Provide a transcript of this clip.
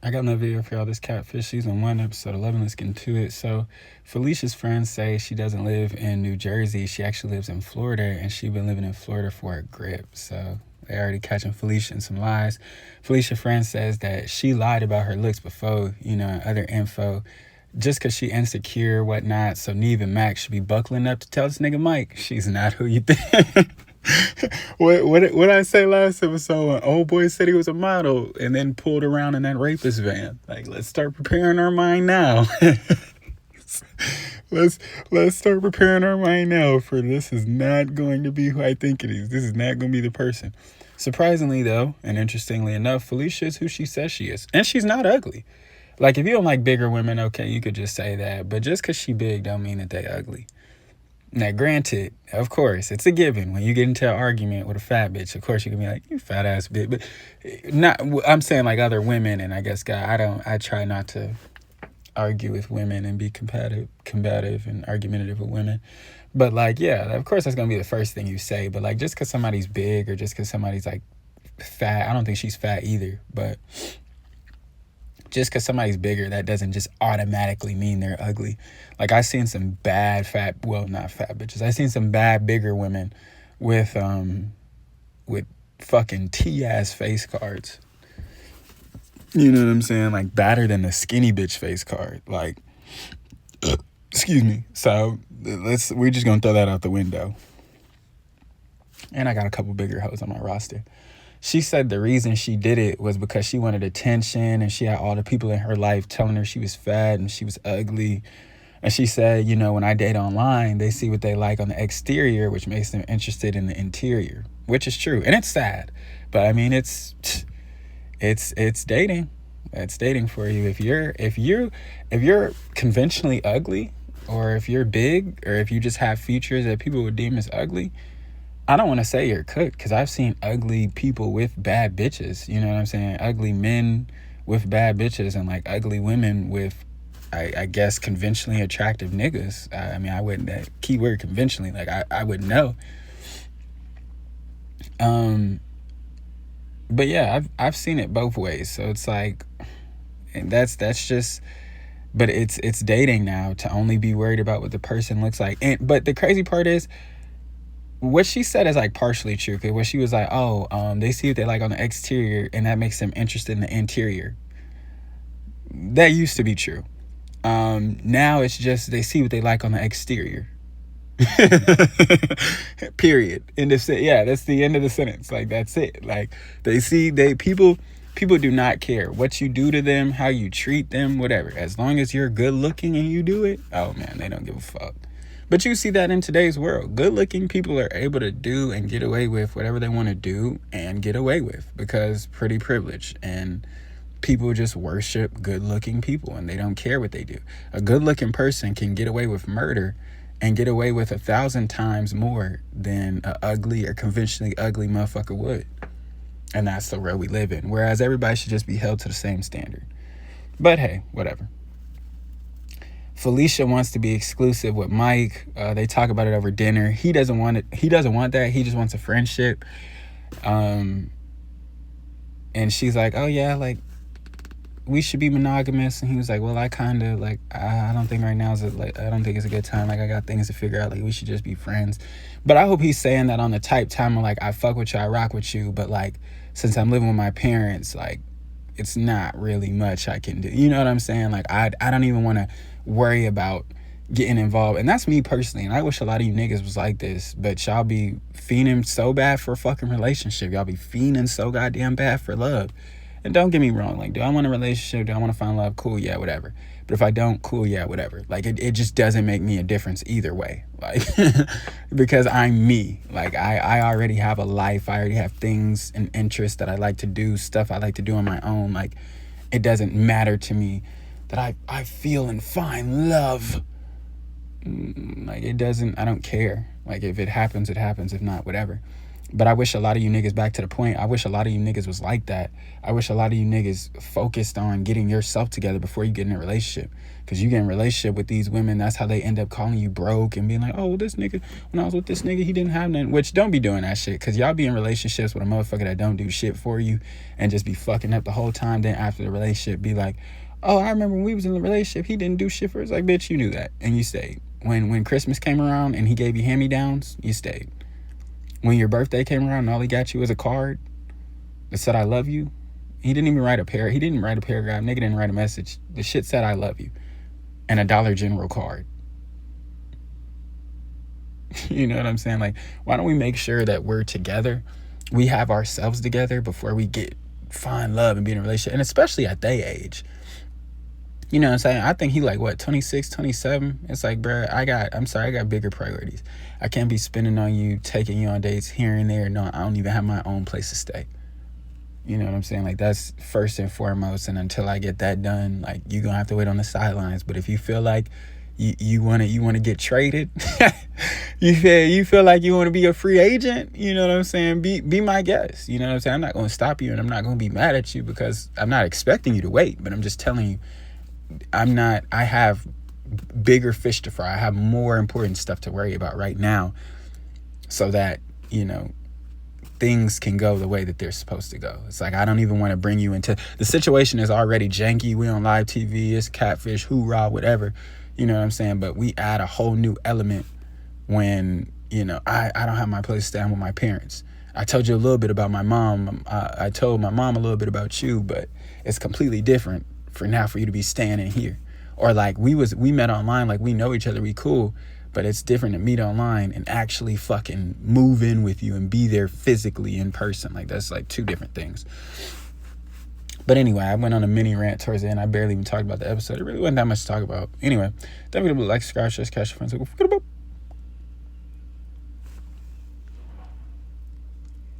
I got another video for y'all. This Catfish season 1, episode 11. Let's get into it. So, Felicia's friends say she doesn't live in New Jersey. She actually lives in Florida, and she's been living in Florida for a grip. So, they already catching Felicia in some lies. Felicia's friend says that she lied about her looks before, and other info, just because she insecure, whatnot. So, Neve and Max should be buckling up to tell this nigga Mike she's not who you think. What I say last episode when old boy said he was a model and then pulled around in that rapist van. Like, let's start preparing our mind now. let's start preparing our mind now for this is not going to be who I think it is. This is not going to be the person. Surprisingly though, and interestingly enough, Felicia is who she says she is. And she's not ugly. Like, if you don't like bigger women, okay, you could just say that. But just because she big don't mean that they ugly. Now, granted, of course, it's a given. When you get into an argument with a fat bitch, of course, you can be like, you fat ass bitch. But not, I'm saying like other women, and I guess, God, I try not to argue with women and be combative and argumentative with women. But like, yeah, of course, that's going to be the first thing you say. But like, just because somebody's big or just because somebody's like fat, I don't think she's fat either. But just because somebody's bigger, that doesn't just automatically mean they're ugly. Like, I seen some bad not fat bitches. I seen some bad bigger women with fucking T-ass face cards. You know what I'm saying? Like, badder than the skinny bitch face card. Like, excuse me. So we're just gonna throw that out the window. And I got a couple bigger hoes on my roster. She said the reason she did it was because she wanted attention and she had all the people in her life telling her she was fat and she was ugly. And she said, when I date online, they see what they like on the exterior, which makes them interested in the interior, which is true. And it's sad. But I mean, it's dating. It's dating for you. If you're conventionally ugly, or if you're big, or if you just have features that people would deem as ugly, I don't want to say you're cooked, because I've seen ugly people with bad bitches. You know what I'm saying? Ugly men with bad bitches and like ugly women with, I guess, conventionally attractive niggas. I mean, I wouldn't, that keyword conventionally, like I wouldn't know. But yeah, I've seen it both ways. So it's like, and that's just, but it's dating now to only be worried about what the person looks like. But the crazy part is, what she said is like partially true, because what she was like, they see what they like on the exterior and that makes them interested in the interior. That used to be true. Now it's just they see what they like on the exterior. Period. That's the end of the sentence. Like, that's it. Like, people do not care what you do to them, how you treat them, whatever. As long as you're good looking and you do it, oh man, they don't give a fuck. But you see that in today's world. Good-looking people are able to do and get away with whatever they want to do and get away with, because pretty privilege, and people just worship good-looking people and they don't care what they do. A good-looking person can get away with murder and get away with 1,000 times more than an ugly or conventionally ugly motherfucker would. And that's the world we live in. Whereas everybody should just be held to the same standard. But hey, whatever. Felicia wants to be exclusive with Mike. They talk about it over dinner. He doesn't want it. He doesn't want that. He just wants a friendship. And she's like, oh yeah, like, we should be monogamous. And he was like, well, I kind of like, I don't think right now I don't think it's a good time. Like, I got things to figure out. Like, we should just be friends. But I hope he's saying that on the type time of like, I fuck with you, I rock with you, but like, since I'm living with my parents, like, it's not really much I can do. You know what I'm saying? Like, I don't even want to worry about getting involved. And that's me personally. And I wish a lot of you niggas was like this, but y'all be fiending so bad for a fucking relationship. Y'all be fiending so goddamn bad for love. And don't get me wrong, like, do I want a relationship? Do I want to find love? Cool, yeah, whatever. But if I don't, cool, yeah, whatever. Like, it just doesn't make me a difference either way. Like, because I'm me. Like, I already have a life. I already have things and interests that I like to do, stuff I like to do on my own. Like, it doesn't matter to me that I feel and find love. Like, it doesn't, I don't care. Like, if it happens, it happens. If not, whatever. But I wish a lot of you niggas, back to the point, I wish a lot of you niggas was like that. I wish a lot of you niggas focused on getting yourself together before you get in a relationship. Because you get in a relationship with these women, that's how they end up calling you broke and being like, oh, well, this nigga, when I was with this nigga, he didn't have nothing. Which, don't be doing that shit. Because y'all be in relationships with a motherfucker that don't do shit for you and just be fucking up the whole time. Then after the relationship, be like, oh, I remember when we was in the relationship, he didn't do shit for us. Like, bitch, you knew that. And you stayed. When Christmas came around and he gave you hand-me-downs, you stayed. When your birthday came around and all he got you was a card that said I love you, he didn't even write a paragraph. He didn't write a paragraph. Nigga didn't write a message. The shit said I love you. And a Dollar General card. You know what I'm saying? Like, why don't we make sure that we're together? We have ourselves together before we find love and be in a relationship. And especially at their age. You know what I'm saying? I think he like, what, 26, 27? It's like, bruh, I got bigger priorities. I can't be spending on you, taking you on dates here and there. No, I don't even have my own place to stay. You know what I'm saying? Like, that's first and foremost. And until I get that done, like, you're going to have to wait on the sidelines. But if you feel like you want to get traded, you feel like you want to be a free agent, you know what I'm saying? Be my guest. You know what I'm saying? I'm not going to stop you, and I'm not going to be mad at you because I'm not expecting you to wait. But I'm just telling you, I have bigger fish to fry. I have more important stuff to worry about right now so that, you know, things can go the way that they're supposed to go. It's like, I don't even want to bring you into, the situation is already janky. We on live TV, it's Catfish, hoorah, whatever, you know what I'm saying? But we add a whole new element when, you know, I don't have my place to stay. I'm with my parents. I told you a little bit about my mom. I told my mom a little bit about you, but it's completely different for you to be staying in here. Or like we met online, like we know each other, we cool, but it's different to meet online and actually fucking move in with you and be there physically in person. Like, that's like two different things. But anyway, I went on a mini rant towards the end. I barely even talked about the episode. It really wasn't that much to talk about. Anyway, definitely like, subscribe, share, catch your friends.